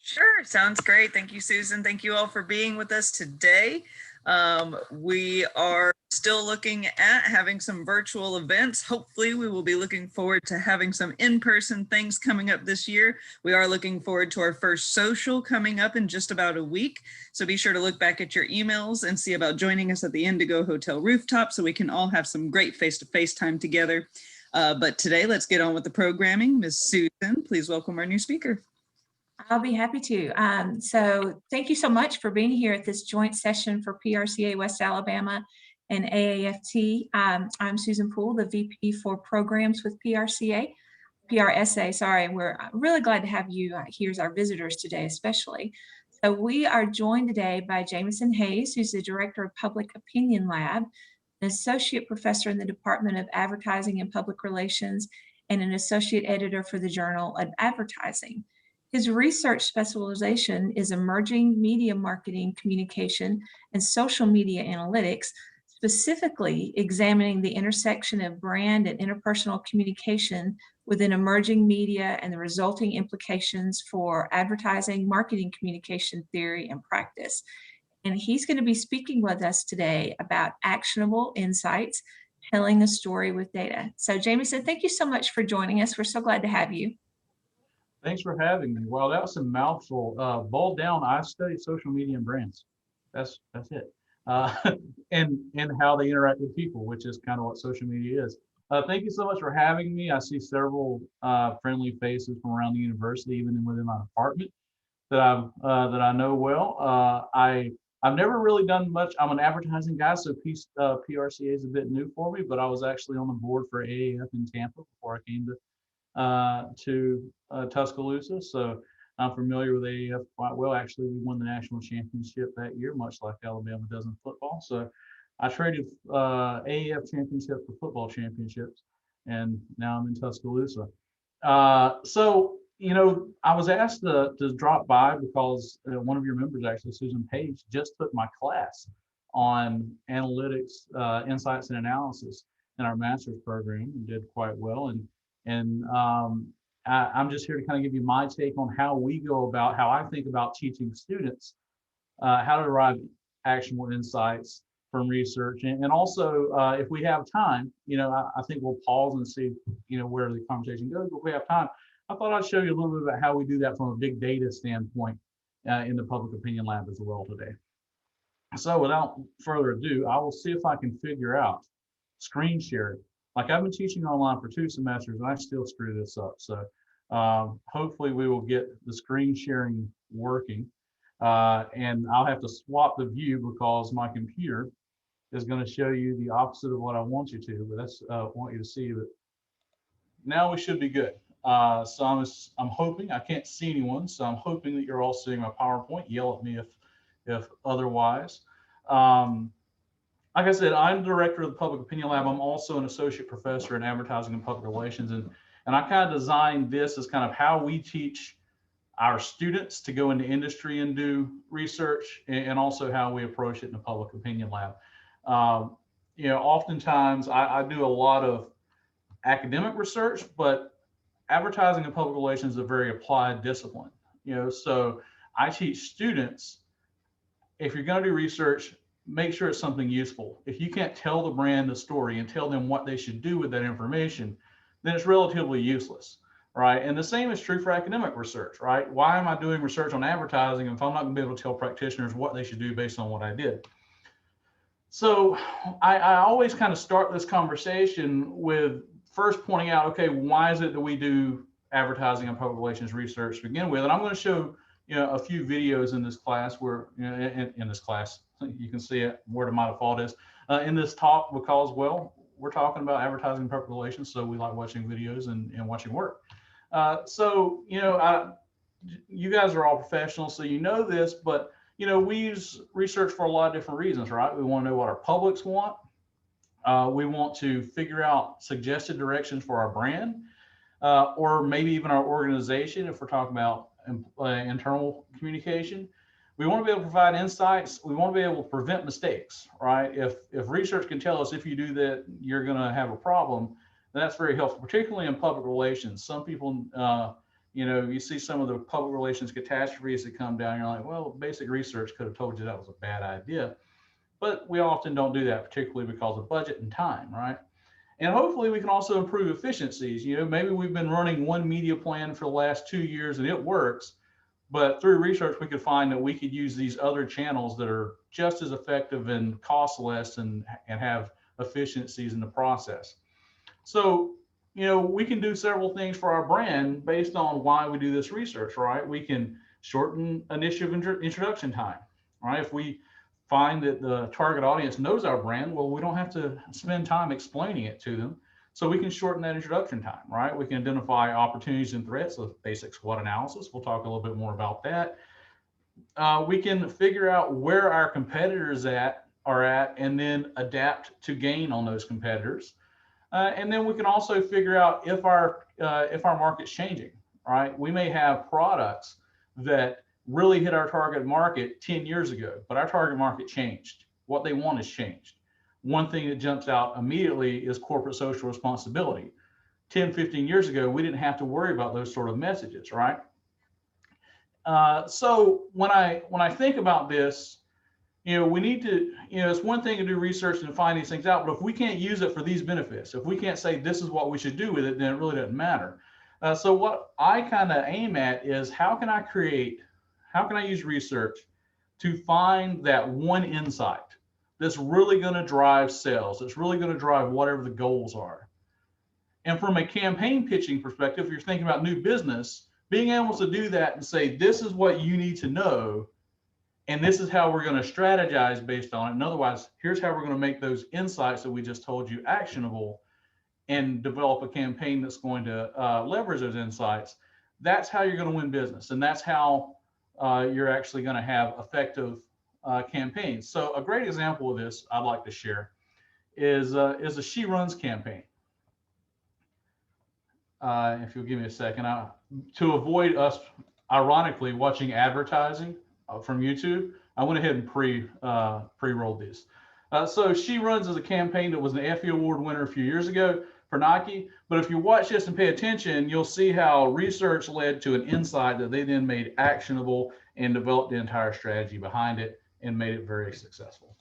Sure, sounds great. Thank you, Susan. Thank you all for being with us today. We are still looking at having some virtual events. Hopefully, we will be looking forward to having some in-person things coming up this year. We are looking forward to our first social coming up in just about a week. So be sure to look back at your emails and see about joining us at the Indigo Hotel rooftop so we can all have some great face-to-face time together. But today, let's get on with the programming. Ms. Susan, please welcome our new speaker. I'll be happy to. So thank you so much for being here at this joint session for PRCA West Alabama and AAFT. I'm Susan Poole, the VP for Programs with PRSA, sorry. We're really glad to have you here as our visitors today, especially. So we are joined today by Jameson Hayes, who's the Director of Public Opinion Lab, an Associate Professor in the Department of Advertising and Public Relations, and an Associate Editor for the Journal of Advertising. His research specialization is emerging media marketing, communication, and social media analytics, specifically examining the intersection of brand and interpersonal communication within emerging media and the resulting implications for advertising, marketing, communication theory, and practice. And he's going to be speaking with us today about actionable insights, telling a story with data. So Jameson, thank you so much for joining us. We're so glad to have you. Thanks for having me. Well, that was a mouthful. Boiled down, I studied social media and brands. That's it. And how they interact with people, which is kind of what social media is. Thank you so much for having me. I see several friendly faces from around the university, even within my department that I know well. I've never really done much. I'm an advertising guy, so PRCA is a bit new for me. But I was actually on the board for AAF in Tampa before I came to Tuscaloosa, so I'm familiar with AAF quite well. Actually, we won the national championship that year, much like Alabama does in football. So I traded AAF championship for football championships, and now I'm in Tuscaloosa. So, you know, I was asked to drop by because one of your members, actually, Susan Page, just took my class on analytics, insights, and analysis in our master's program and did quite well. And I'm just here to kind of give you my take on how we go about, how I think about teaching students how to derive actionable insights from research. And also, if we have time, you know, I think we'll pause and see, you know, where the conversation goes. But if we have time, I thought I'd show you a little bit about how we do that from a big data standpoint in the Public Opinion Lab as well today. So without further ado, I will see if I can figure out screen sharing. Like, I've been teaching online for 2 semesters and I still screw this up. So hopefully we will get the screen sharing working. And I'll have to swap the view because my computer is going to show you the opposite of what I want you to, but that's want you to see. But now we should be good. So I'm hoping, I can't see anyone, so I'm hoping that you're all seeing my PowerPoint. Yell at me if otherwise. Like I said, I'm director of the Public Opinion Lab. I'm also an associate professor in advertising and public relations. And I kind of designed this as kind of how we teach our students to go into industry and do research, and also how we approach it in the Public Opinion Lab. You know, oftentimes I do a lot of academic research, but advertising and public relations is a very applied discipline. You know, so I teach students, if you're going to do research, make sure it's something useful. If you can't tell the brand the story and tell them what they should do with that information, then it's relatively useless, right? And the same is true for academic research, right? Why am I doing research on advertising if I'm not going to be able to tell practitioners what they should do based on what I did? So I always kind of start this conversation with first pointing out, okay, why is it that we do advertising and public relations research to begin with? And I'm going to show, you know, a few videos in this class where, you know, in this class, you can see it where my default is in this talk, because, well, we're talking about advertising and public relations, so we like watching videos and watching work. So, you know, you guys are all professionals, so you know this, but, you know, we use research for a lot of different reasons, right? We want to know what our publics want. We want to figure out suggested directions for our brand, or maybe even our organization if we're talking about internal communication. We want to be able to provide insights. We want to be able to prevent mistakes, right? If research can tell us if you do that, you're going to have a problem, then that's very helpful, particularly in public relations. Some people You know, you see some of the public relations catastrophes that come down, you're like, well, basic research could have told you that was a bad idea. But we often don't do that, particularly because of budget and time, right? And hopefully we can also improve efficiencies. You know, maybe we've been running one media plan for the last 2 years and it works, but through research, we could find that we could use these other channels that are just as effective and cost less and have efficiencies in the process. So, you know, we can do several things for our brand based on why we do this research, right? We can shorten initiative introduction time, right? If we find that the target audience knows our brand, well, we don't have to spend time explaining it to them. So we can shorten that introduction time, right? We can identify opportunities and threats with basic SWOT analysis. We'll talk a little bit more about that. We can figure out where our competitors are at and then adapt to gain on those competitors. And then we can also figure out if our market's changing, right? We may have products that really hit our target market 10 years ago, but our target market changed. What they want has changed. One thing that jumps out immediately is corporate social responsibility. 10, 15 years ago, we didn't have to worry about those sort of messages, right? So when I think about this, you know, we need to, you know, it's one thing to do research and find these things out, but if we can't use it for these benefits, if we can't say this is what we should do with it, then it really doesn't matter. So what I kind of aim at is how can I use research to find that one insight that's really going to drive sales, that's really going to drive whatever the goals are. And from a campaign pitching perspective, if you're thinking about new business, being able to do that and say, this is what you need to know, and this is how we're going to strategize based on it. And otherwise, here's how we're going to make those insights that we just told you actionable and develop a campaign that's going to leverage those insights. That's how you're going to win business. And that's how you're actually going to have effective campaigns. So a great example of this I'd like to share is a She Runs campaign. If you'll give me a second, to avoid us ironically watching advertising from YouTube, I went ahead and pre-rolled these. So She Runs is a campaign that was an Effie Award winner a few years ago for Nike. But if you watch this and pay attention, you'll see how research led to an insight that they then made actionable and developed the entire strategy behind it and made it very successful.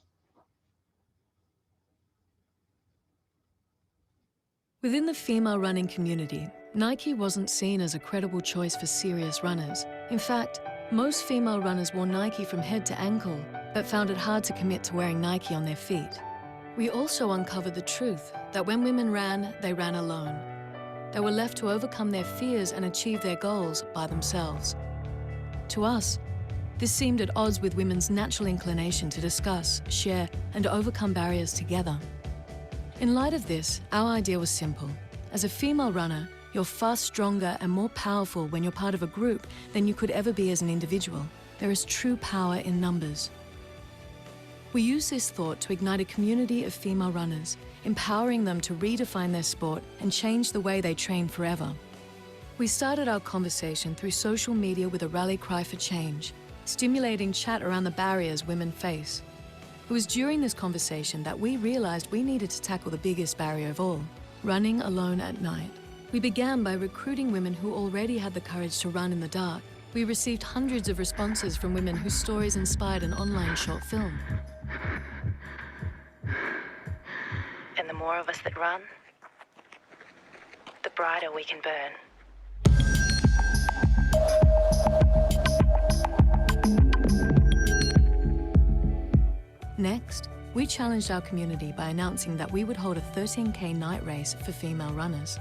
Within the female running community, Nike wasn't seen as a credible choice for serious runners. In fact, most female runners wore Nike from head to ankle, but found it hard to commit to wearing Nike on their feet. We also uncovered the truth that when women ran, they ran alone. They were left to overcome their fears and achieve their goals by themselves. To us, this seemed at odds with women's natural inclination to discuss, share, and overcome barriers together. In light of this, our idea was simple. As a female runner, you're far stronger and more powerful when you're part of a group than you could ever be as an individual. There is true power in numbers. We use this thought to ignite a community of female runners, empowering them to redefine their sport and change the way they train forever. We started our conversation through social media with a rally cry for change, stimulating chat around the barriers women face. It was during this conversation that we realized we needed to tackle the biggest barrier of all, running alone at night. We began by recruiting women who already had the courage to run in the dark. We received hundreds of responses from women whose stories inspired an online short film. And the more of us that run, the brighter we can burn. Next, we challenged our community by announcing that we would hold a 13K night race for female runners.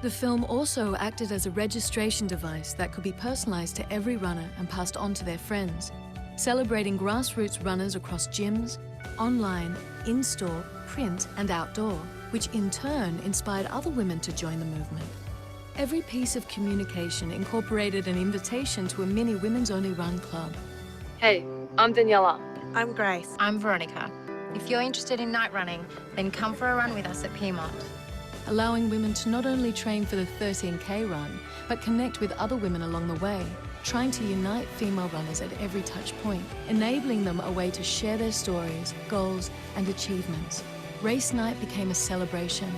The film also acted as a registration device that could be personalized to every runner and passed on to their friends, celebrating grassroots runners across gyms, online, in-store, print, and outdoor, which in turn inspired other women to join the movement. Every piece of communication incorporated an invitation to a mini women's-only run club. Hey, I'm Daniela. I'm Grace. I'm Veronica. If you're interested in night running, then come for a run with us at Piedmont. Allowing women to not only train for the 13K run, but connect with other women along the way, trying to unite female runners at every touch point, enabling them a way to share their stories, goals, and achievements. Race night became a celebration.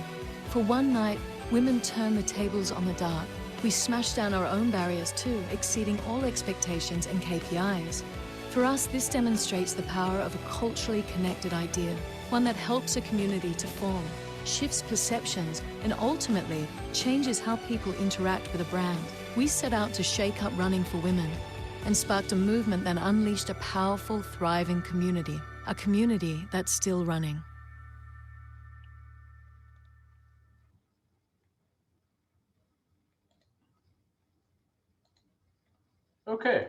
For one night, women turned the tables on the dark, We smashed down our own barriers too, exceeding all expectations and KPIs. For us, this demonstrates the power of a culturally connected idea, one that helps a community to form, shifts perceptions, and ultimately changes how people interact with a brand. We set out to shake up running for women and sparked a movement that unleashed a powerful, thriving community, a community that's still running. Okay,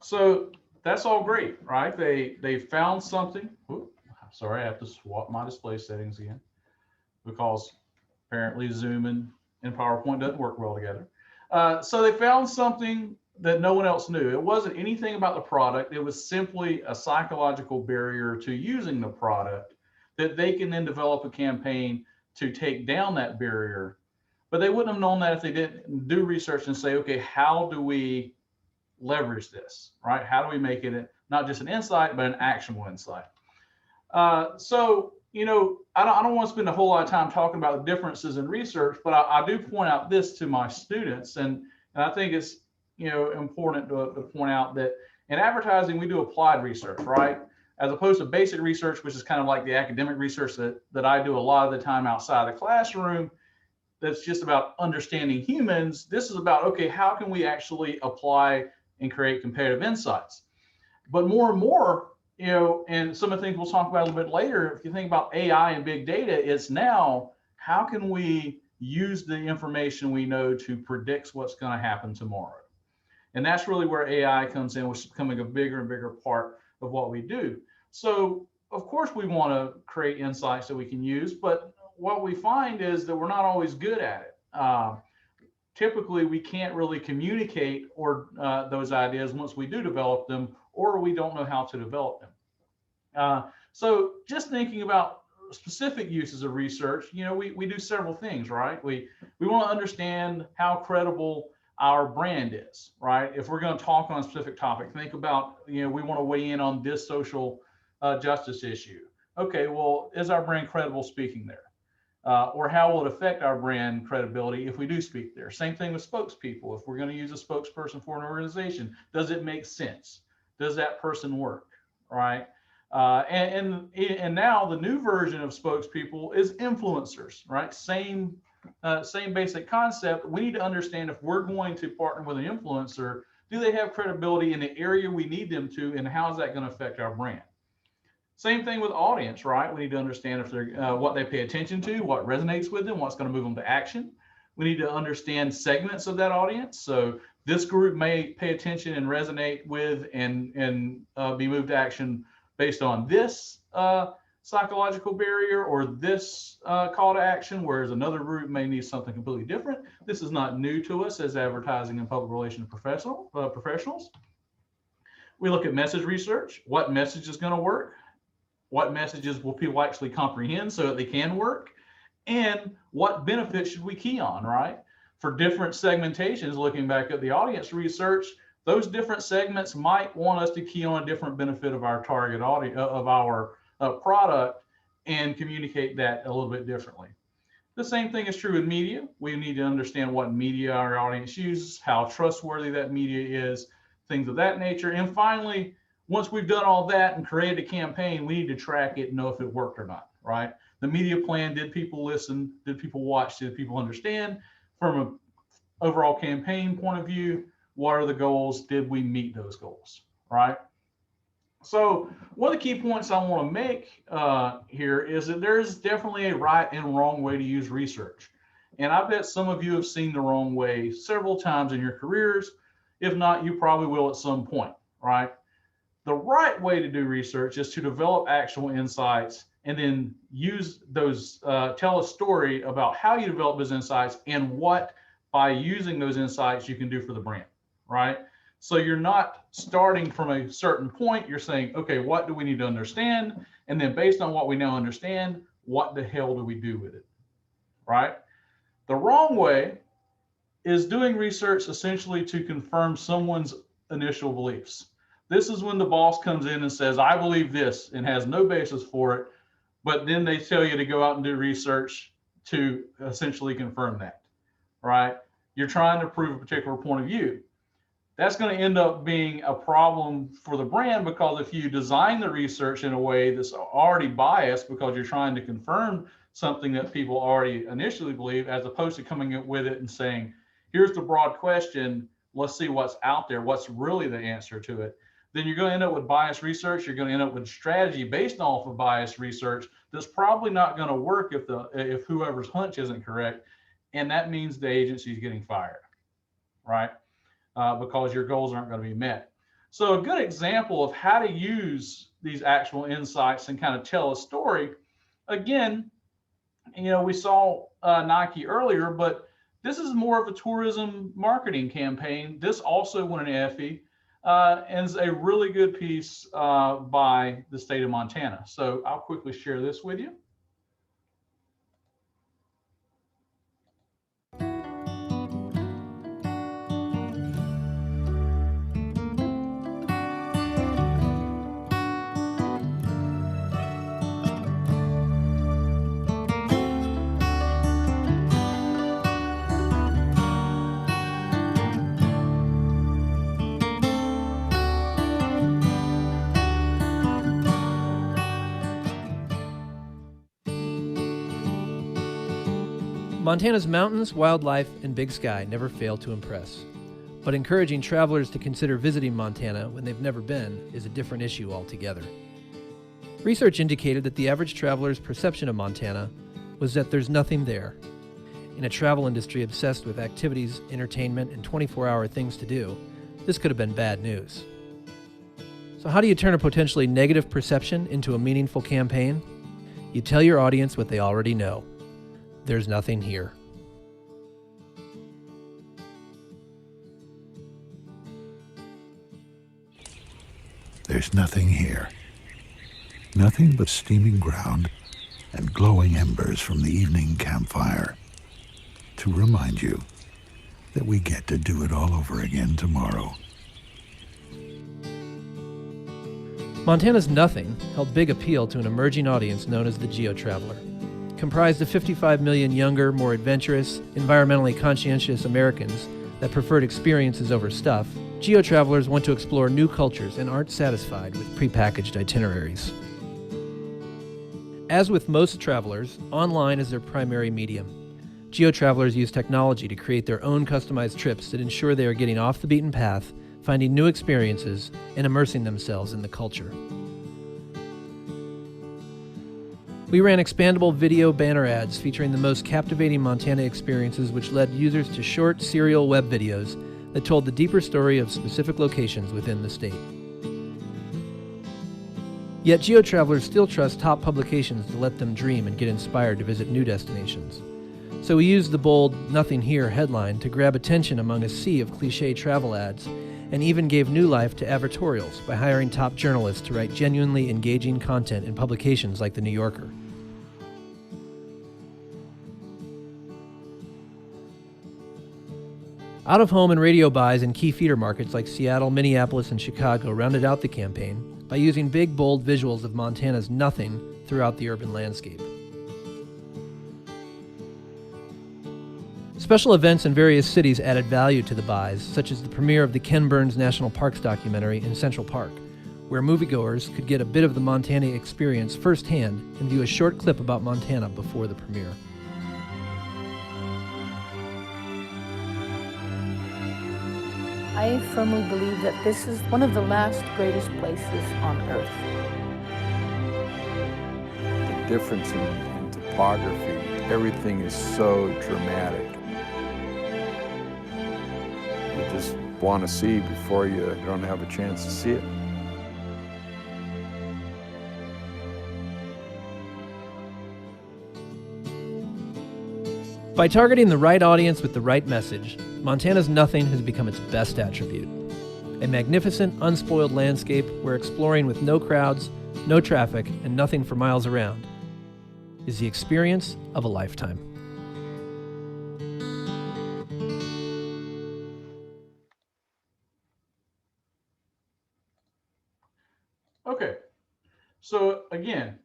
so that's all great, right? They found something. Ooh, sorry, I have to swap my display settings again because apparently Zoom and PowerPoint doesn't work well together. So they found something that no one else knew. It wasn't anything about the product. It was simply a psychological barrier to using the product that they can then develop a campaign to take down that barrier. But they wouldn't have known that if they didn't do research and say, okay, how do we leverage this, right? How do we make it not just an insight, but an actionable insight? So, you know, I don't want to spend a whole lot of time talking about the differences in research, but I do point out this to my students, and I think it's, you know, important to point out that in advertising, we do applied research, right? As opposed to basic research, which is kind of like the academic research that I do a lot of the time outside the classroom. That's just about understanding humans. This is about, okay, how can we actually apply and create competitive insights? But more and more, you know, and some of the things we'll talk about a little bit later, if you think about AI and big data, it's now, how can we use the information we know to predict what's going to happen tomorrow? And that's really where AI comes in, which is becoming a bigger and bigger part of what we do. So of course we want to create insights that we can use, but what we find is that we're not always good at it. Typically we can't really communicate or those ideas once we do develop them, or we don't know how to develop them. So just thinking about specific uses of research, you know, we do several things, right? We want to understand how credible our brand is, right? If we're going to talk on a specific topic, think about, you know, we want to weigh in on this social justice issue. Okay, well, is our brand credible speaking there? Or how will it affect our brand credibility if we do speak there? Same thing with spokespeople. If we're going to use a spokesperson for an organization, does it make sense? Does that person work, right? And now the new version of spokespeople is influencers, right? Same basic concept. We need to understand if we're going to partner with an influencer, do they have credibility in the area we need them to, and how is that going to affect our brand? Same thing with audience, right? We need to understand if they're what they pay attention to, what resonates with them, what's going to move them to action. We need to understand segments of that audience. So this group may pay attention and resonate with and be moved to action based on this psychological barrier or this call to action, whereas another group may need something completely different. This is not new to us as advertising and public relations professionals. We look at message research. What message is going to work? What messages will people actually comprehend so that they can work? And what benefits should we key on, right? For different segmentations, looking back at the audience research, those different segments might want us to key on a different benefit of our target audience, of our product, and communicate that a little bit differently. The same thing is true with media. We need to understand what media our audience uses, how trustworthy that media is, things of that nature. And finally, once we've done all that and created a campaign, we need to track it and know if it worked or not, right? The media plan, did people listen? Did people watch? Did people understand? From an overall campaign point of view, what are the goals? Did we meet those goals, right? So one of the key points I want to make here is that there's definitely a right and wrong way to use research. And I bet some of you have seen the wrong way several times in your careers. If not, you probably will at some point, right? The right way to do research is to develop actual insights and then use those, tell a story about how you develop those insights and what, by using those insights, you can do for the brand, right? So you're not starting from a certain point. You're saying, okay, what do we need to understand? And then based on what we now understand, what the hell do we do with it, right? The wrong way is doing research essentially to confirm someone's initial beliefs. This is when the boss comes in and says, I believe this, and has no basis for it, but then they tell you to go out and do research to essentially confirm that, right? you're trying to prove a particular point of view. That's going to end up being a problem for the brand, because if you design the research in a way that's already biased because you're trying to confirm something that people already initially believe, as opposed to coming up with it and saying, here's the broad question, let's see what's out there, what's really the answer to it, then you're going to end up with biased research. You're going to end up with strategy based off of biased research that's probably not going to work if whoever's hunch isn't correct. And that means the agency is getting fired, right? Because your goals aren't going to be met. So a good example of how to use these actual insights and kind of tell a story, again, we saw Nike earlier, but this is more of a tourism marketing campaign. This also won an Effie, and is a really good piece by the state of Montana. So I'll quickly share this with you. Montana's mountains, wildlife, and big sky never fail to impress. But encouraging travelers to consider visiting Montana when they've never been is a different issue altogether. Research indicated that the average traveler's perception of Montana was that there's nothing there. In a travel industry obsessed with activities, entertainment, and 24-hour things to do, this could have been bad news. So how do you turn a potentially negative perception into a meaningful campaign? You tell your audience what they already know. There's nothing here. There's nothing here. Nothing but steaming ground and glowing embers from the evening campfire to remind you that we get to do it all over again tomorrow. Montana's nothing held big appeal to an emerging audience known as the geo-traveler. Comprised of 55 million younger, more adventurous, environmentally conscientious Americans that preferred experiences over stuff, geo-travelers want to explore new cultures and aren't satisfied with prepackaged itineraries. As with most travelers, online is their primary medium. Geo-travelers use technology to create their own customized trips that ensure they are getting off the beaten path, finding new experiences, and immersing themselves in the culture. We ran expandable video banner ads featuring the most captivating Montana experiences, which led users to short serial web videos that told the deeper story of specific locations within the state. Yet geo-travelers still trust top publications to let them dream and get inspired to visit new destinations. So we used the bold "Nothing Here" headline to grab attention among a sea of cliché travel ads, and even gave new life to advertorials by hiring top journalists to write genuinely engaging content in publications like The New Yorker. Out-of-home and radio buys in key feeder markets like Seattle, Minneapolis, and Chicago rounded out the campaign by using big, bold visuals of Montana's nothing throughout the urban landscape. Special events in various cities added value to the buys, such as the premiere of the Ken Burns National Parks documentary in Central Park, where moviegoers could get a bit of the Montana experience firsthand and view a short clip about Montana before the premiere. I firmly believe that this is one of the last greatest places on Earth. The difference in topography, everything is so dramatic. You just want to see before you don't have a chance to see it. By targeting the right audience with the right message, Montana's nothing has become its best attribute. A magnificent, unspoiled landscape where exploring with no crowds, no traffic, and nothing for miles around is the experience of a lifetime. Okay, so again,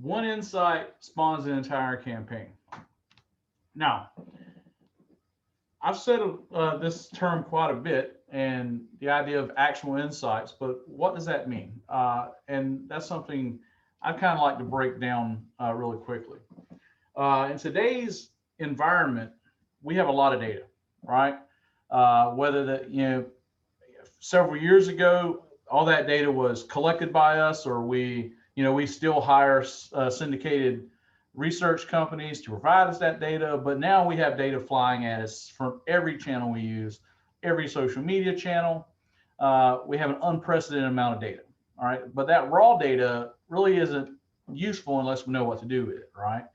one insight spawns an entire campaign. Now, I've said this term quite a bit, and the idea of actual insights, but what does that mean? And that's something I kind of like to break down really quickly. In today's environment, we have a lot of data, right? Whether that, several years ago, all that data was collected by us, or we still hire syndicated research companies to provide us that data, but now we have data flying at us from every channel we use, every social media channel. We have an unprecedented amount of data, all right? But that raw data really isn't useful unless we know what to do with it, right?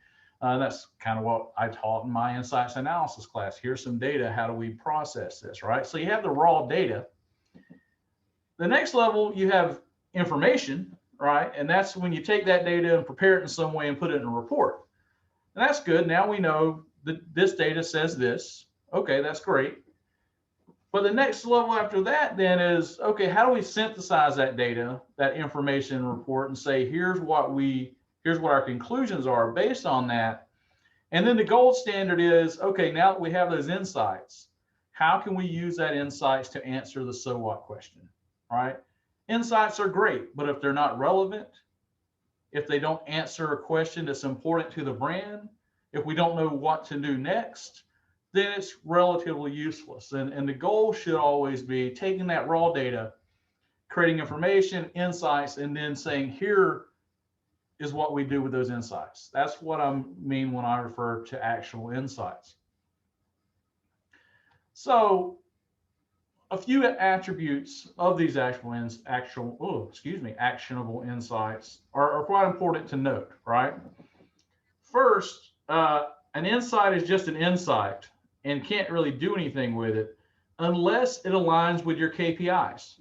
That's kind of what I taught in my insights analysis class. Here's some data, how do we process this, right? So you have the raw data. The next level, you have information, right? And that's when you take that data and prepare it in some way and put it in a report. And that's good. Now we know that this data says this. Okay, that's great. But the next level after that then is, okay, how do we synthesize that data, that information report, and say, here's what our conclusions are based on that. And then the gold standard is, okay, now that we have those insights, how can we use that insights to answer the so what question, right? Insights are great, but if they're not relevant, if they don't answer a question that's important to the brand, if we don't know what to do next, then it's relatively useless. And the goal should always be taking that raw data, creating information, insights, and then saying, here is what we do with those insights. That's what I mean when I refer to actual insights. So a few attributes of these actionable insights are quite important to note, right? First, an insight is just an insight and can't really do anything with it unless it aligns with your KPIs.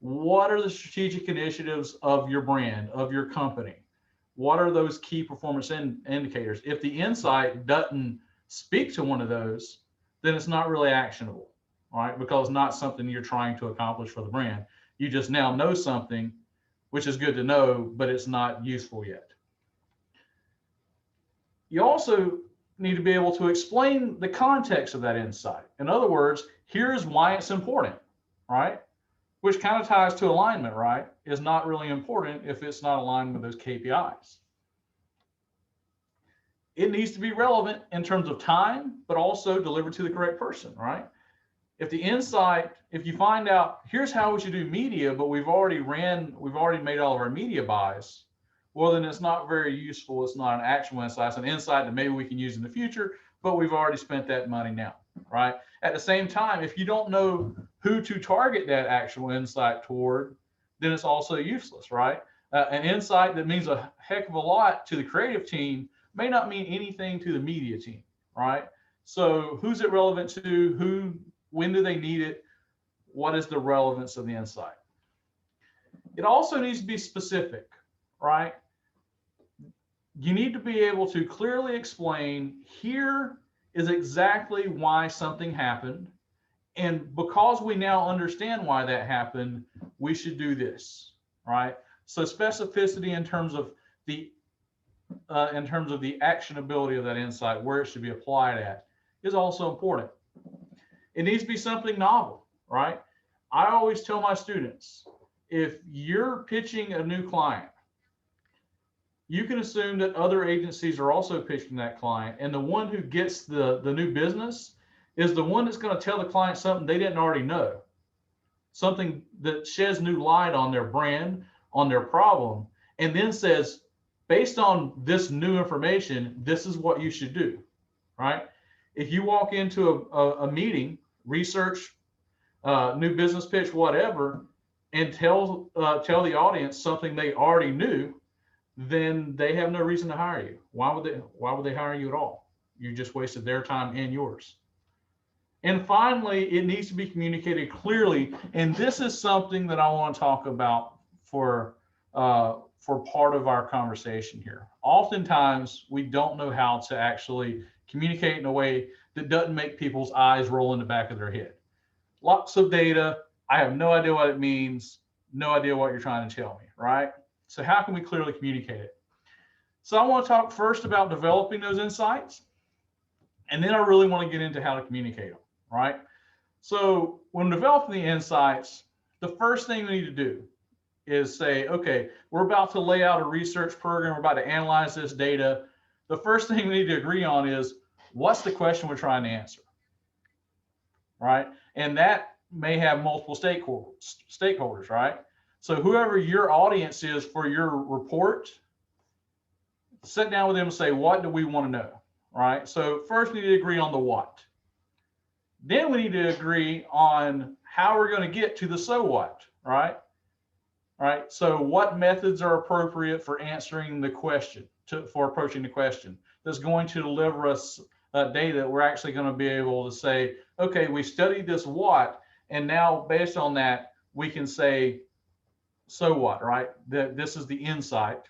What are the strategic initiatives of your brand, of your company? What are those key performance indicators? If the insight doesn't speak to one of those, then it's not really actionable, right? Because it's not something you're trying to accomplish for the brand. You just now know something, which is good to know, but it's not useful yet. You also need to be able to explain the context of that insight. In other words, here's why it's important, right? Which kind of ties to alignment, right? Is not really important if it's not aligned with those KPIs. It needs to be relevant in terms of time, but also delivered to the correct person, right? If the insight, if you find out, here's how we should do media, but we've already made all of our media buys, well, then it's not very useful. It's not an actual insight. It's an insight that maybe we can use in the future, but we've already spent that money now, right? At the same time, if you don't know who to target that actual insight toward, then it's also useless, right? An insight that means a heck of a lot to the creative team may not mean anything to the media team, right? So who's it relevant to? When do they need it? What is the relevance of the insight? It also needs to be specific, right? You need to be able to clearly explain, here is exactly why something happened. And because we now understand why that happened, we should do this, right? So specificity in terms of the actionability of that insight, where it should be applied at, is also important. It needs to be something novel, right? I always tell my students, if you're pitching a new client, you can assume that other agencies are also pitching that client, and the one who gets the new business is the one that's going to tell the client something they didn't already know, something that sheds new light on their brand, on their problem, and then says, based on this new information, this is what you should do, right? If you walk into a meeting, research, new business pitch, whatever, and tell the audience something they already knew, then they have no reason to hire you. Why would they hire you at all? You just wasted their time and yours. And finally, it needs to be communicated clearly. And this is something that I want to talk about for part of our conversation here. Oftentimes, we don't know how to actually communicate in a way that doesn't make people's eyes roll in the back of their head. Lots of data. I have no idea what it means. No idea what you're trying to tell me, right? So how can we clearly communicate it? So I want to talk first about developing those insights, and then I really want to get into how to communicate them, right? So when developing the insights, the first thing we need to do is say, okay, we're about to lay out a research program, we're about to analyze this data. The first thing we need to agree on is, what's the question we're trying to answer, right? And that may have multiple stakeholders, right? So whoever your audience is for your report, sit down with them and say, what do we want to know, right? So first we need to agree on the what. Then we need to agree on how we're going to get to the so what, right? Right. So what methods are appropriate for answering the question, for approaching the question that's going to deliver us data that we're actually going to be able to say, okay, we studied this what, and now based on that, we can say, so what, right? That this is the insight.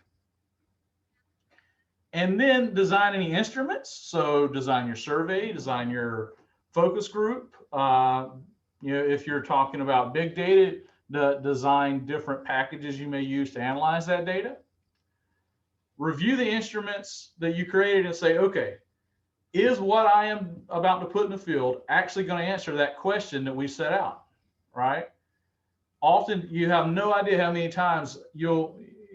And then design any instruments. So design your survey, design your focus group. If you're talking about big data, design different packages you may use to analyze that data. Review the instruments that you created and say, okay, is what I am about to put in the field actually going to answer that question that we set out, right? Often you have no idea how many times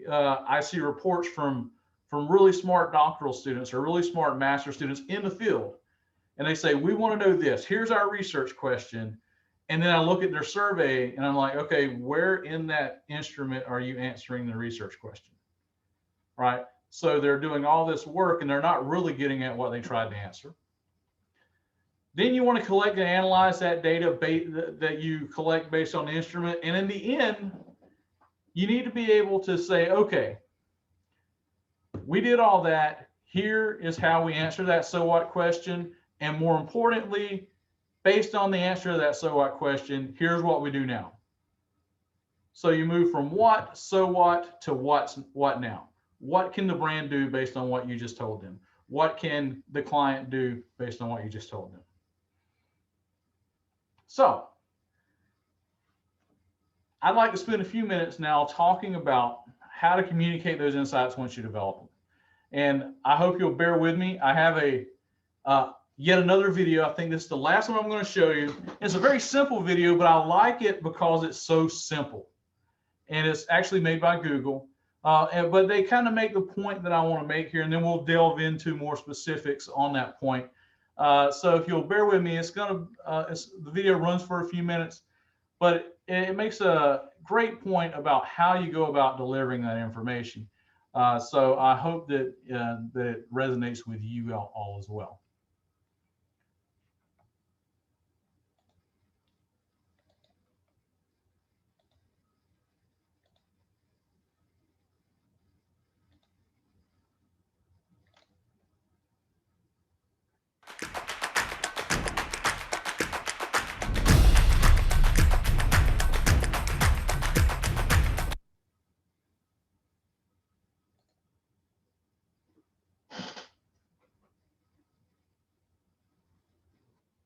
I see reports from really smart doctoral students or really smart master students in the field, and they say, we want to know this, here's our research question. And then I look at their survey and I'm like, okay, where in that instrument are you answering the research question, right? So they're doing all this work and they're not really getting at what they tried to answer. Then you want to collect and analyze that data that you collect based on the instrument. And in the end, you need to be able to say, okay, we did all that. Here is how we answer that so what question. And more importantly, based on the answer to that so what question, here's what we do now. So you move from what, so what, to what now. What can the brand do based on what you just told them? What can the client do based on what you just told them? So I'd like to spend a few minutes now talking about how to communicate those insights once you develop them. And I hope you'll bear with me. I have yet another video. I think this is the last one I'm going to show you. It's a very simple video, but I like it because it's so simple. And it's actually made by Google. But they kind of make the point that I want to make here, and then we'll delve into more specifics on that point. So if you'll bear with me, the video runs for a few minutes, but it makes a great point about how you go about delivering that information. So I hope that it resonates with you all as well.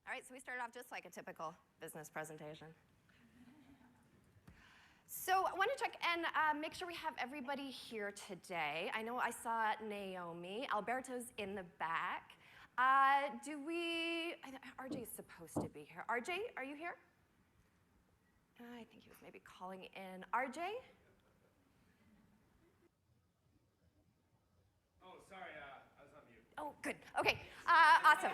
All right, so we started off just like a typical business presentation. So I want to check and make sure we have everybody here today. I know I saw Naomi. Alberto's in the back. RJ's supposed to be here. RJ, are you here? I think he was maybe calling in. RJ? Oh, sorry, I was on mute. Oh, good. Okay, awesome.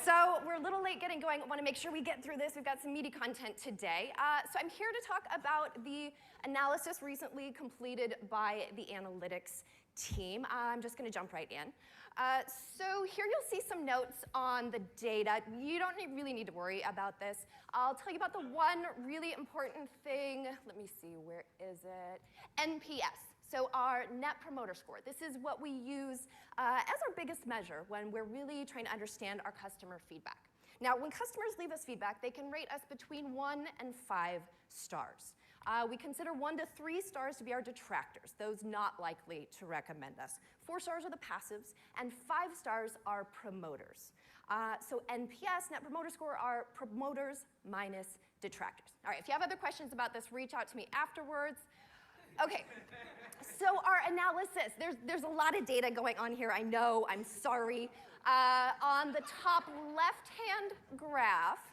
So we're a little late getting going. I want to make sure we get through this. We've got some meaty content today. So I'm here to talk about the analysis recently completed by the analytics team. I'm just going to jump right in. So here you'll see some notes on the data. You don't really need to worry about this. I'll tell you about the one really important thing. Let me see, where is it? NPS. So our Net Promoter Score. This is what we use as our biggest measure when we're really trying to understand our customer feedback. Now, when customers leave us feedback, they can rate us between 1 and 5 stars. We consider 1 to 3 stars to be our detractors, those not likely to recommend us. 4 stars are the passives, and 5 stars are promoters. So NPS, Net Promoter Score, are promoters minus detractors. All right, if you have other questions about this, reach out to me afterwards. Okay, so our analysis, there's a lot of data going on here, I know, I'm sorry. On the top left-hand graph,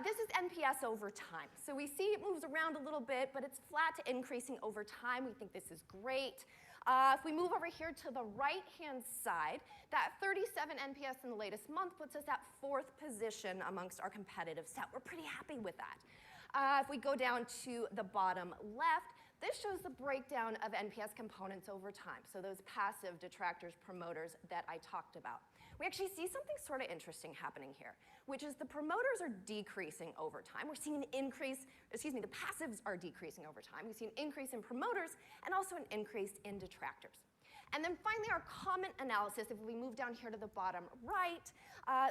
This is NPS over time. So we see it moves around a little bit, but it's flat to increasing over time. We think this is great. If we move over here to the right-hand side, that 37 NPS in the latest month puts us at 4th position amongst our competitive set. We're pretty happy with that. If we go down to the bottom left, this shows the breakdown of NPS components over time. So those passive detractors, promoters that I talked about. We actually see something sort of interesting happening here, which is the promoters are decreasing over time. We're seeing an increase, the passives are decreasing over time. We see an increase in promoters and also an increase in detractors. And then finally, our comment analysis, if we move down here to the bottom right,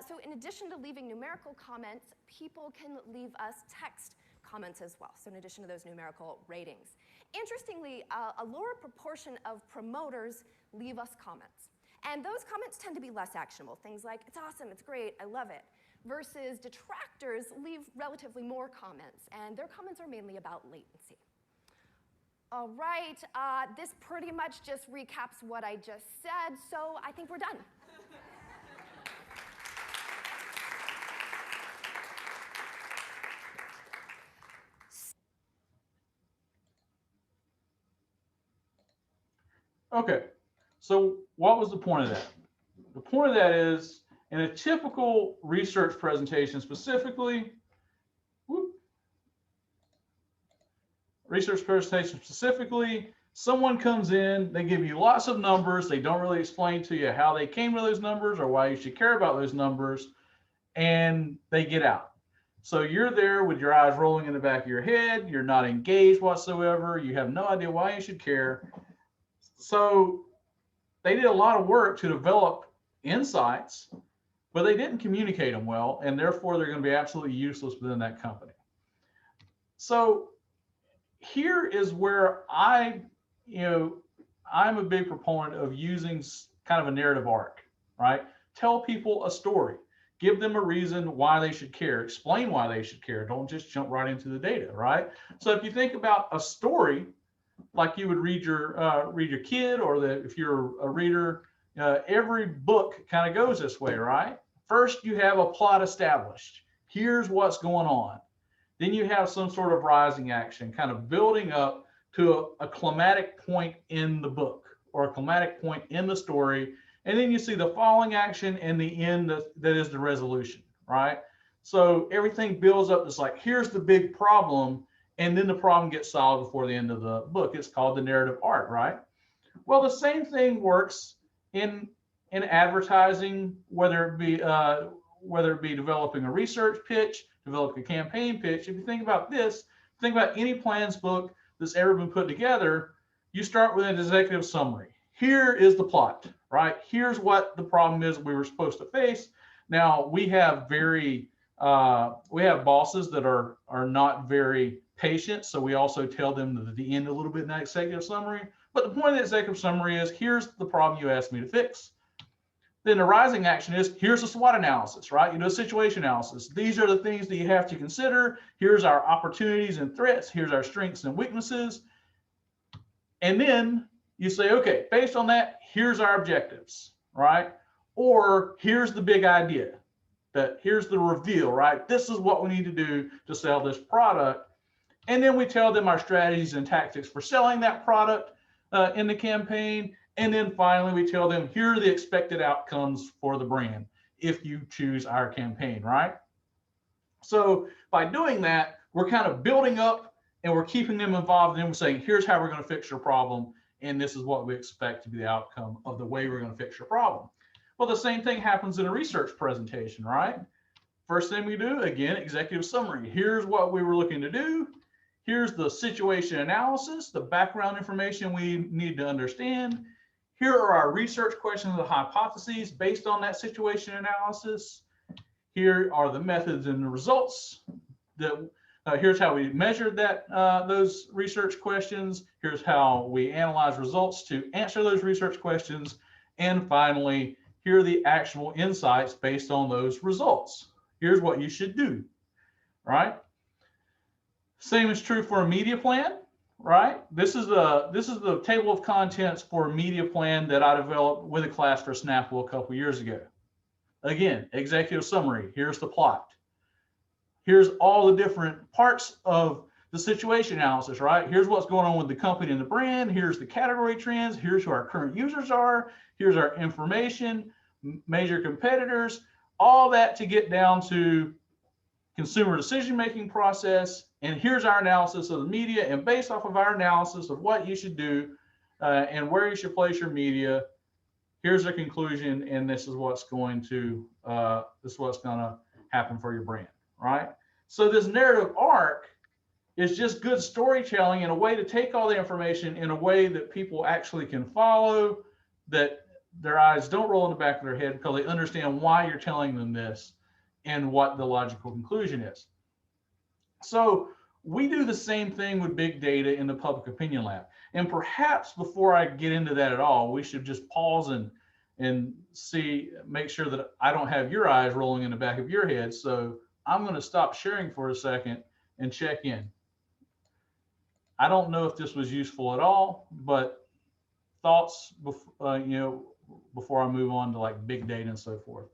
so in addition to leaving numerical comments, people can leave us text comments as well, so in addition to those numerical ratings. Interestingly, a lower proportion of promoters leave us comments. And those comments tend to be less actionable, things like, it's awesome, it's great, I love it, versus detractors leave relatively more comments, and their comments are mainly about latency. All right, this pretty much just recaps what I just said, so I think we're done. Okay, so what was the point of that? The point of that is, in a typical research presentation specifically, someone comes in, they give you lots of numbers, they don't really explain to you how they came to those numbers or why you should care about those numbers, and they get out. So you're there with your eyes rolling in the back of your head, you're not engaged whatsoever, you have no idea why you should care. So they did a lot of work to develop insights, but they didn't communicate them well, and therefore they're going to be absolutely useless within that company. So here is where I'm a big proponent of using kind of a narrative arc, right? Tell people a story, give them a reason why they should care, explain why they should care. Don't just jump right into the data, right? So if you think about a story, like you would read your kid, or if you're a reader, every book kind of goes this way, right? First, you have a plot established. Here's what's going on. Then you have some sort of rising action, kind of building up to a climatic point in the book or a climatic point in the story. And then you see the falling action and the end that is the resolution, right? So everything builds up. It's like, here's the big problem. And then the problem gets solved before the end of the book. It's called the narrative arc, right? Well, the same thing works in advertising, whether it be developing a research pitch, developing a campaign pitch. If you think about this, think about any plans book that's ever been put together, you start with an executive summary. Here is the plot, right? Here's what the problem is we were supposed to face. Now, we have bosses that are not very patient, so we also tell them at the end a little bit in that executive summary. But the point of the executive summary is, here's the problem you asked me to fix. Then the rising action is, here's a SWOT analysis, right? You do a situation analysis. These are the things that you have to consider. Here's our opportunities and threats. Here's our strengths and weaknesses. And then you say, okay, based on that, here's our objectives, right? Or here's the big idea. Here's the reveal, right? This is what we need to do to sell this product. And then we tell them our strategies and tactics for selling that product in the campaign. And then finally, we tell them, here are the expected outcomes for the brand if you choose our campaign, right? So by doing that, we're kind of building up and we're keeping them involved. And then we're saying, here's how we're going to fix your problem. And this is what we expect to be the outcome of the way we're going to fix your problem. Well, the same thing happens in a research presentation, right? First thing we do, again, executive summary. Here's what we were looking to do. Here's the situation analysis, the background information we need to understand. Here are our research questions and hypotheses based on that situation analysis. Here are the methods and the results. Here's how we measured those research questions. Here's how we analyze results to answer those research questions. And finally, here are the actual insights based on those results. Here's what you should do, right? Same is true for a media plan, right? This is the table of contents for a media plan that I developed with a class for Snapple a couple years ago. Again, executive summary. Here's the plot. Here's all the different parts of the situation analysis, right? Here's what's going on with the company and the brand. Here's the category trends. Here's who our current users are. Here's our information, major competitors, all that to get down to consumer decision-making process. And here's our analysis of the media. And based off of our analysis of what you should do and where you should place your media, here's the conclusion. And this is what's going to happen for your brand, right? So this narrative arc is just good storytelling and a way to take all the information in a way that people actually can follow, that their eyes don't roll in the back of their head because they understand why you're telling them this and what the logical conclusion is. So we do the same thing with big data in the public opinion lab. And perhaps before I get into that at all, we should just pause and make sure that I don't have your eyes rolling in the back of your head. So I'm going to stop sharing for a second and check in. I don't know if this was useful at all, but thoughts before I move on to like big data and so forth.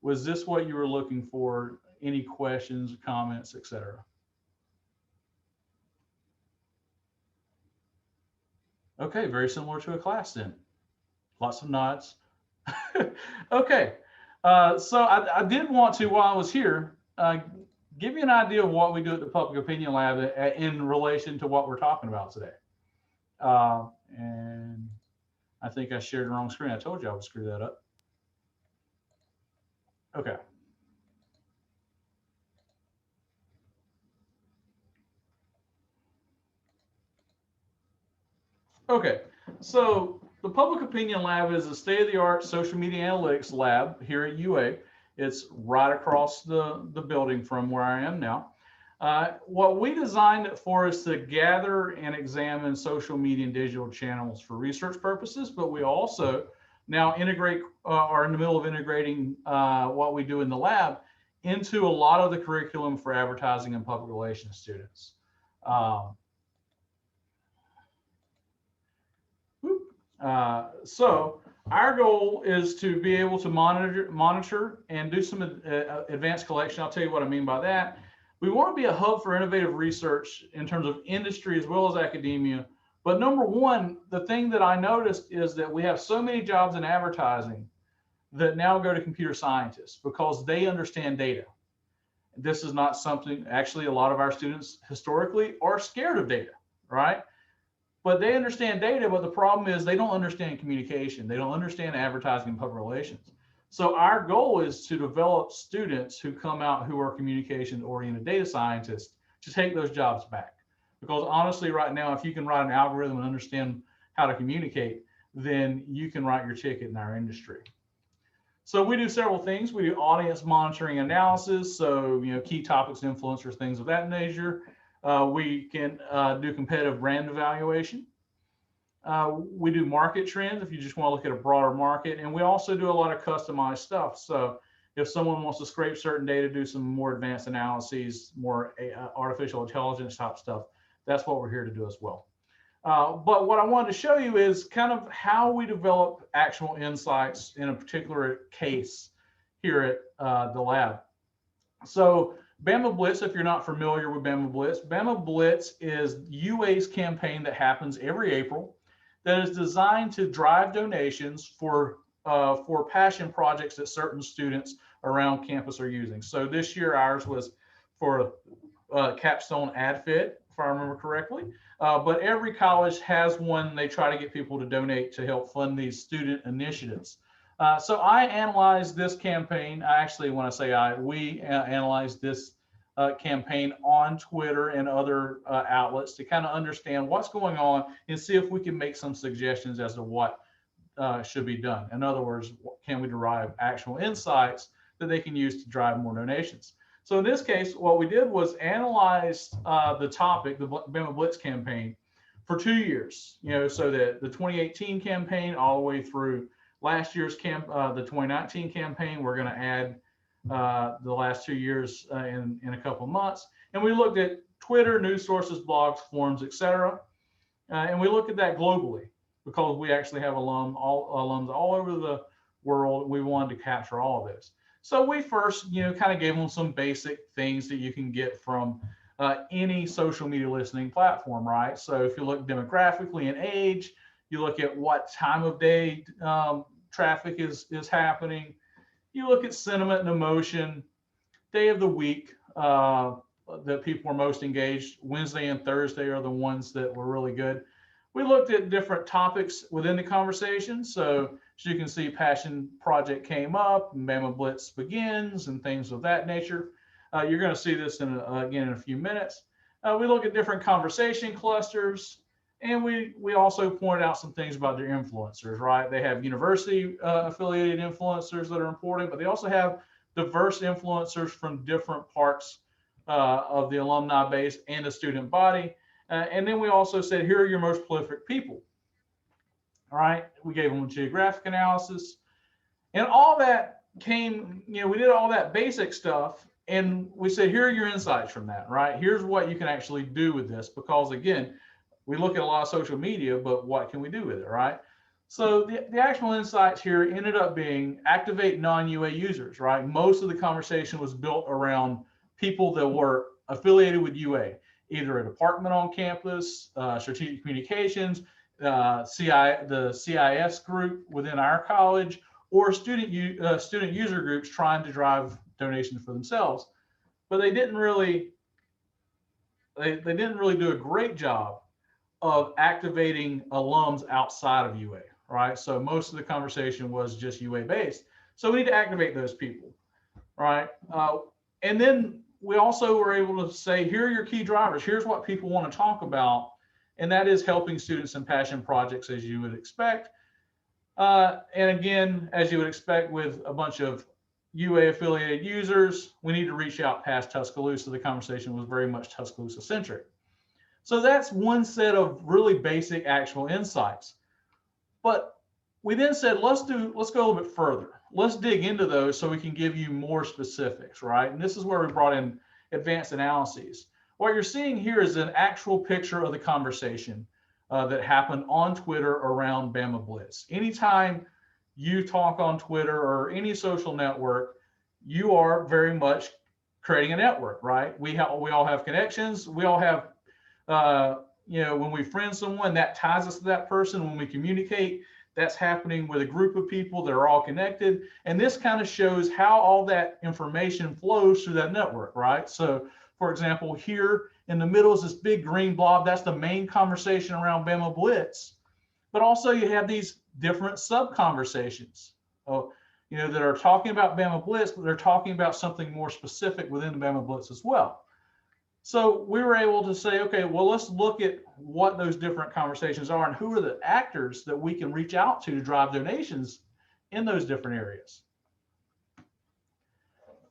Was this what you were looking for? Any questions, comments, etc.? Okay, very similar to a class then. Lots of nods. Okay, so I did want to, while I was here, give you an idea of what we do at the Public Opinion Lab in relation to what we're talking about today. And I think I shared the wrong screen. I told you I would screw that up. Okay. Okay, so the Public Opinion Lab is a state-of-the-art social media analytics lab here at UA. It's right across the building from where I am now. What we designed it for is to gather and examine social media and digital channels for research purposes, but we also now are in the middle of integrating what we do in the lab into a lot of the curriculum for advertising and public relations students. So our goal is to be able to monitor and do some advanced collection. I'll tell you what I mean by that. We want to be a hub for innovative research in terms of industry as well as academia. But number one, the thing that I noticed is that we have so many jobs in advertising that now go to computer scientists because they understand data. This is not something, actually, a lot of our students historically are scared of data, right? But they understand data, but the problem is they don't understand communication. They don't understand advertising and public relations. So our goal is to develop students who come out who are communication-oriented data scientists to take those jobs back. Because honestly, right now, if you can write an algorithm and understand how to communicate, then you can write your ticket in our industry. So we do several things. We do audience monitoring analysis. So, key topics, influencers, things of that nature. We can do competitive brand evaluation. We do market trends if you just want to look at a broader market. And we also do a lot of customized stuff. So if someone wants to scrape certain data, do some more advanced analyses, more artificial intelligence type stuff, that's what we're here to do as well. But what I wanted to show you is kind of how we develop actual insights in a particular case here at the lab. So Bama Blitz, if you're not familiar with Bama Blitz is UA's campaign that happens every April that is designed to drive donations for passion projects that certain students around campus are using. So this year ours was for capstone ad fit, if I remember correctly. But every college has one. They try to get people to donate to help fund these student initiatives. So I analyzed this campaign. When I say we analyzed this campaign on Twitter and other outlets to kind of understand what's going on and see if we can make some suggestions as to what should be done. In other words, can we derive actual insights that they can use to drive more donations? So in this case, what we did was analyze the topic, the Bama Blitz campaign, for 2 years. So that the 2018 campaign all the way through last year's the 2019 campaign. We're going to add the last 2 years in a couple of months. And we looked at Twitter, news sources, blogs, forums, etc. And we looked at that globally because we actually have alums all over the world. We wanted to capture all of this. So we first, kind of gave them some basic things that you can get from any social media listening platform, right? So if you look demographically and age, you look at what time of day traffic is happening. You look at sentiment and emotion, day of the week that people are most engaged. Wednesday and Thursday are the ones that were really good. We looked at different topics within the conversation. So as you can see, Passion Project came up, Bama Blitz begins, and things of that nature. You're going to see this again in a few minutes. We look at different conversation clusters, and we also pointed out some things about their influencers, right? They have university affiliated influencers that are important, but they also have diverse influencers from different parts of the alumni base and the student body. And then we also said, here are your most prolific people. All right, we gave them a geographic analysis, and all that came, we did all that basic stuff, and we said, here are your insights from that, right? Here's what you can actually do with this, because again, we look at a lot of social media, but what can we do with it, right? So the actual insights here ended up being activate non-UA users, right? Most of the conversation was built around people that were affiliated with UA, either a department on campus, strategic communications, the CIS group within our college, or student user groups trying to drive donations for themselves. But they didn't really do a great job of activating alums outside of UA, right? So most of the conversation was just UA based. So we need to activate those people, right? And then we also were able to say, here are your key drivers. Here's what people want to talk about. And that is helping students in passion projects, as you would expect. And again, as you would expect with a bunch of UA affiliated users, we need to reach out past Tuscaloosa. The conversation was very much Tuscaloosa centric. So that's one set of really basic actual insights. But we then said, let's go a little bit further. Let's dig into those so we can give you more specifics, right? And this is where we brought in advanced analyses. What you're seeing here is an actual picture of the conversation that happened on Twitter around Bama Blitz. Anytime you talk on Twitter or any social network, you are very much creating a network, right? We all have connections. We all have, when we friend someone, that ties us to that person. When we communicate, that's happening with a group of people that are all connected. And this kind of shows how all that information flows through that network, right? So for example, here in the middle is this big green blob. That's the main conversation around Bama Blitz. But also you have these different sub-conversations, that are talking about Bama Blitz, but they're talking about something more specific within the Bama Blitz as well. So we were able to say, okay, well, let's look at what those different conversations are and who are the actors that we can reach out to drive donations in those different areas.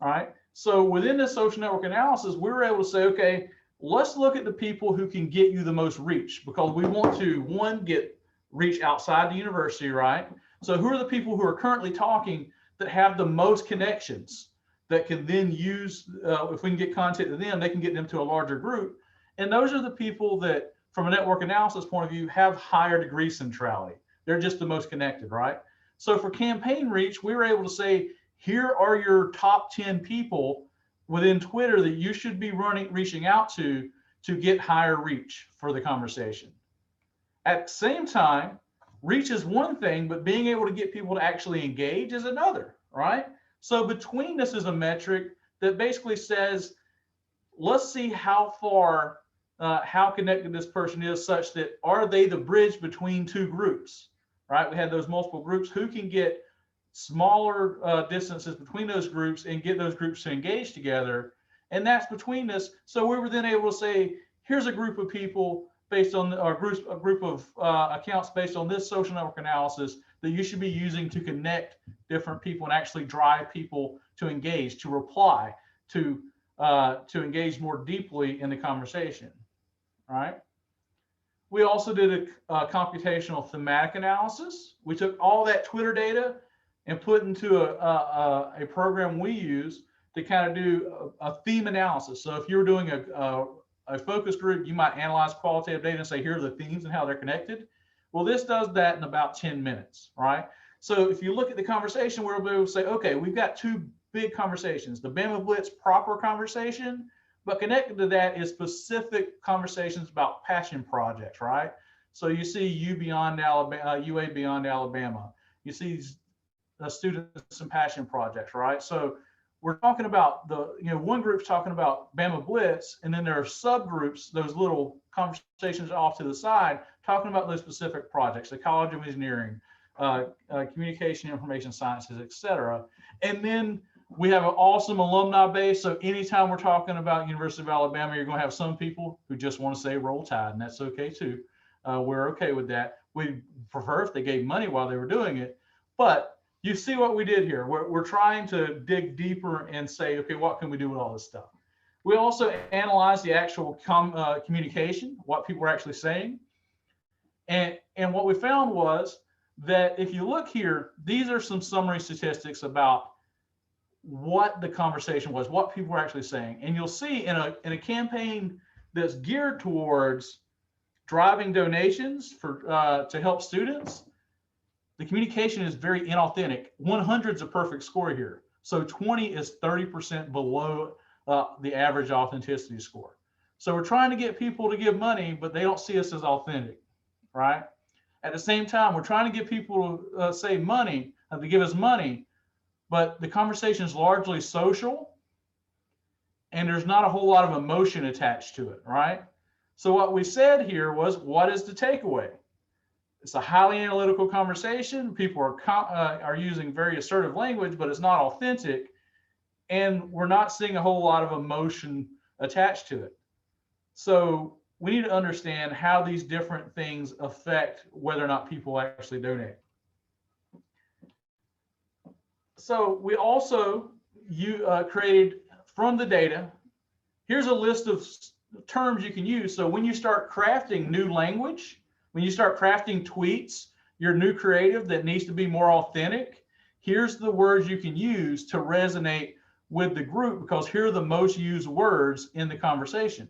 All right. So within this social network analysis, we were able to say, okay, let's look at the people who can get you the most reach, because we want to, one, get reach outside the university, right? So who are the people who are currently talking that have the most connections that can then use, if we can get content to them, they can get them to a larger group. And those are the people that, from a network analysis point of view, have higher degree centrality. They're just the most connected, right? So for campaign reach, we were able to say, here are your top 10 people within Twitter that you should be reaching out to get higher reach for the conversation. At the same time, reach is one thing, but being able to get people to actually engage is another, right? So between this is a metric that basically says, let's see how far, how connected this person is, such that are they the bridge between two groups, right? We had those multiple groups. Who can get smaller distances between those groups and get those groups to engage together? And that's between this. So we were then able to say, here's a group of people based on a group of accounts based on this social network analysis that you should be using to connect different people and actually drive people to engage, to reply, to engage more deeply in the conversation. All right. We also did a computational thematic analysis. We took all that Twitter data and put into a program we use to kind of do a theme analysis. So if you were doing a focus group, you might analyze qualitative data and say, here are the themes and how they're connected. Well, this does that in about 10 minutes, right? So if you look at the conversation, we're able to say, okay, we've got two big conversations. The Bama Blitz proper conversation, but connected to that is specific conversations about passion projects, right? So you see UA Beyond Alabama. You see students and passion projects, right? So we're talking about one group's talking about Bama Blitz, and then there are subgroups, those little conversations off to the side, talking about those specific projects, the College of Engineering, communication, information sciences, etc. And then we have an awesome alumni base. So anytime we're talking about University of Alabama, you're going to have some people who just want to say roll tide, and that's okay too. We're okay with that. We prefer if they gave money while they were doing it, but you see what we did here. We're trying to dig deeper and say, okay, what can we do with all this stuff? We also analyze the actual communication, what people are actually saying. And what we found was that if you look here, these are some summary statistics about what the conversation was, what people were actually saying. And you'll see in a campaign that's geared towards driving donations for to help students, the communication is very inauthentic. 100 is a perfect score here. So 20 is 30% below the average authenticity score. So we're trying to get people to give money, but they don't see us as authentic, right? At the same time, we're trying to get people to save money, to give us money, but the conversation is largely social and there's not a whole lot of emotion attached to it, right? So what we said here was, what is the takeaway? It's a highly analytical conversation. People are using very assertive language, but it's not authentic. And we're not seeing a whole lot of emotion attached to it. So we need to understand how these different things affect whether or not people actually donate. So we also created from the data, here's a list of terms you can use. So when you start crafting new language, when you start crafting tweets, your new creative that needs to be more authentic, here's the words you can use to resonate with the group, because here are the most used words in the conversation.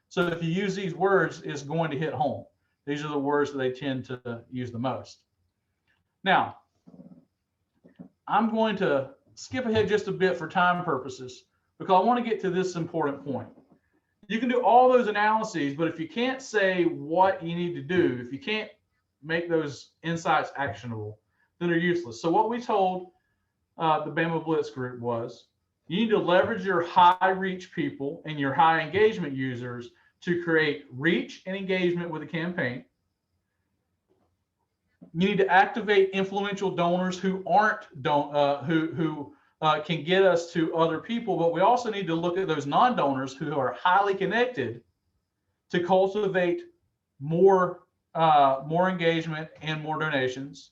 So if you use these words, it's going to hit home. These are the words that they tend to use the most. Now, I'm going to skip ahead just a bit for time purposes, because I want to get to this important point. You can do all those analyses, but if you can't say what you need to do, if you can't make those insights actionable, then they're useless. So what we told the Bama Blitz group was, you need to leverage your high reach people and your high engagement users to create reach and engagement with a campaign. You need to activate influential donors who can get us to other people, but we also need to look at those non-donors who are highly connected to cultivate more engagement and more donations.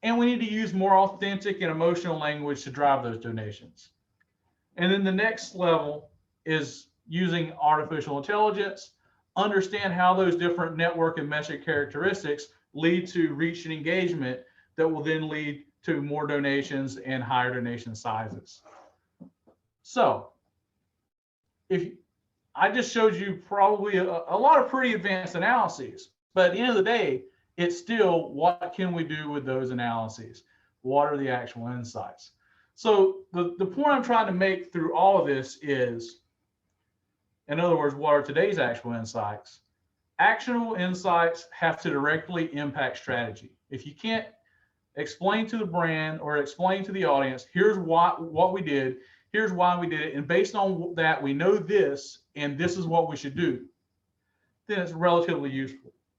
And we need to use more authentic and emotional language to drive those donations. And then the next level is using artificial intelligence, understand how those different network and metric characteristics lead to reach and engagement that will then lead to more donations and higher donation sizes. So if I just showed you probably a lot of pretty advanced analyses, but at the end of the day, it's still, what can we do with those analyses? What are the actual insights? So the point I'm trying to make through all of this is, in other words, what are today's actual insights? Actionable insights have to directly impact strategy. If you can't explain to the brand or explain to the audience, here's what we did, here's why we did it, and based on that, we know this, and this is what we should do, then it's relatively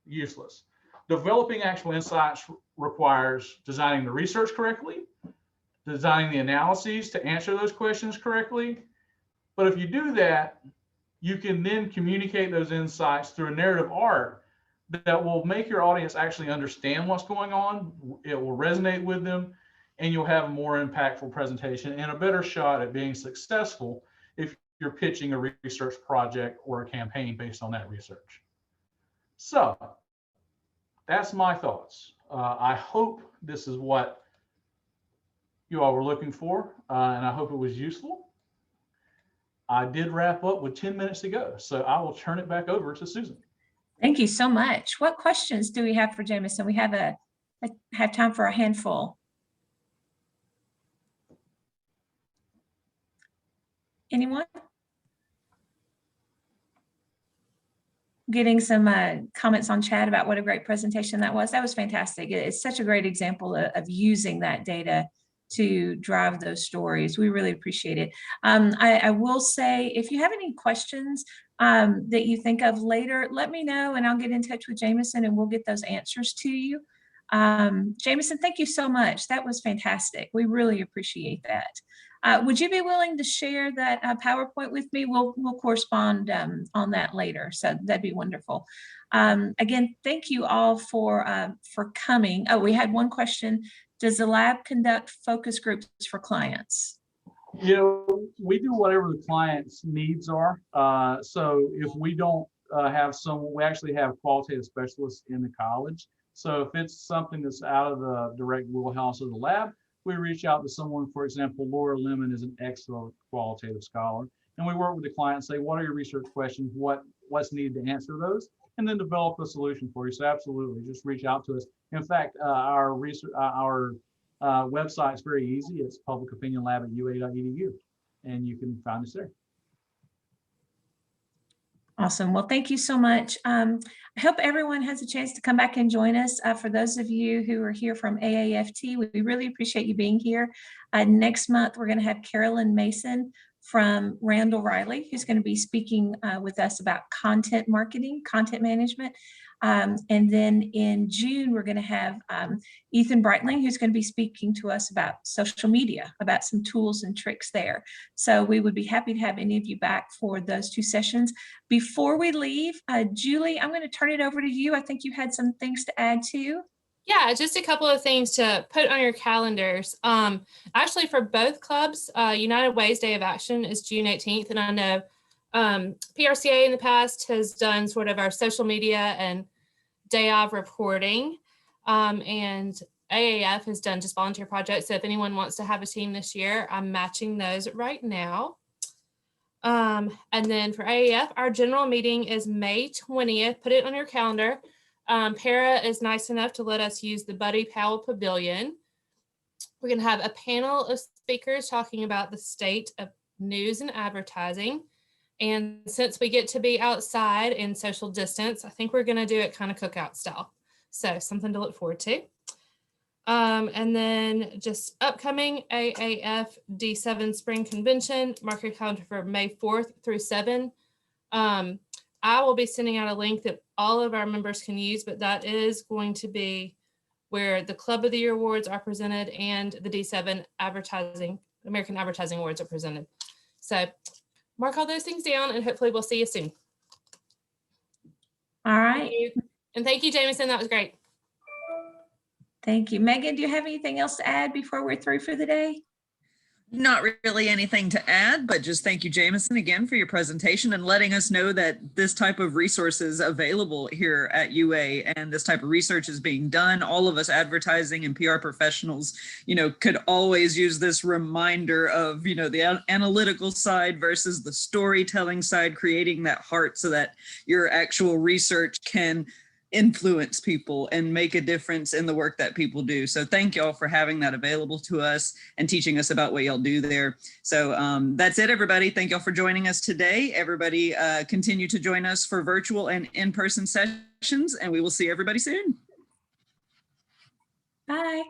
useless. Developing actual insights requires designing the research correctly, designing the analyses to answer those questions correctly. But if you do that, you can then communicate those insights through a narrative arc that will make your audience actually understand what's going on. It will resonate with them, and you'll have a more impactful presentation and a better shot at being successful if you're pitching a research project or a campaign based on that research. So that's my thoughts. I hope this is what you all were looking for, and I hope it was useful. I did wrap up with 10 minutes to go, so I will turn it back over to Susan. Thank you so much. What questions do we have for Jameson? We have time for a handful. Anyone? Getting some comments on chat about what a great presentation that was. That was fantastic. It's such a great example of using that data to drive those stories. We really appreciate it. I will say, if you have any questions that you think of later, let me know and I'll get in touch with Jameson and we'll get those answers to you. Jameson, thank you so much. That was fantastic. We really appreciate that. Would you be willing to share that PowerPoint with me? We'll correspond on that later, so that'd be wonderful. Again, thank you all for coming. Oh, we had one question. Does the lab conduct focus groups for clients? You know, we do whatever the client's needs are. So if we don't have someone, we actually have qualitative specialists in the college. So if it's something that's out of the direct wheelhouse of the lab, we reach out to someone. For example, Laura Lemon is an excellent qualitative scholar, and we work with the client and say, what are your research questions? What's needed to answer those? And then develop a solution for you. So absolutely, just reach out to us. In fact, our website is very easy. It's publicopinionlab@ua.edu, and you can find us there. Awesome. Well, thank you so much. I hope everyone has a chance to come back and join us. For those of you who are here from AAFT, we really appreciate you being here. Next month, we're going to have Carolyn Mason from Randall Riley, who's going to be speaking with us about content marketing, content management. And then in June, we're going to have Ethan Breitling, who's going to be speaking to us about social media, about some tools and tricks there. So we would be happy to have any of you back for those two sessions. Before we leave, Julie, I'm going to turn it over to you. I think you had some things to add too. Yeah, just a couple of things to put on your calendars. Actually, for both clubs, United Way's Day of Action is June 18th. And I know PRCA in the past has done sort of our social media and day of reporting. And AAF has done just volunteer projects. So if anyone wants to have a team this year, I'm matching those right now. And then for AAF, our general meeting is May 20th. Put it on your calendar. Para is nice enough to let us use the Buddy Powell Pavilion. We're going to have a panel of speakers talking about the state of news and advertising. And since we get to be outside in social distance, I think we're going to do it kind of cookout style. So something to look forward to. And then just upcoming AAF D7 Spring Convention, mark your calendar for May 4th through 7. I will be sending out a link that all of our members can use, but that is going to be where the Club of the Year Awards are presented and the D7 American Advertising Awards are presented. So mark all those things down and hopefully we'll see you soon. All right. And thank you, Jameson. That was great. Thank you. Megan, do you have anything else to add before we're through for the day? Not really anything to add, but just thank you, Jameson, again for your presentation and letting us know that this type of resource is available here at UA and this type of research is being done. All of us advertising and PR professionals, could always use this reminder of, the analytical side versus the storytelling side, creating that heart so that your actual research can influence people and make a difference in the work that people do. So thank y'all for having that available to us and teaching us about what y'all do there. So that's it, everybody. Thank y'all for joining us today. Everybody continue to join us for virtual and in-person sessions, and we will see everybody soon. Bye.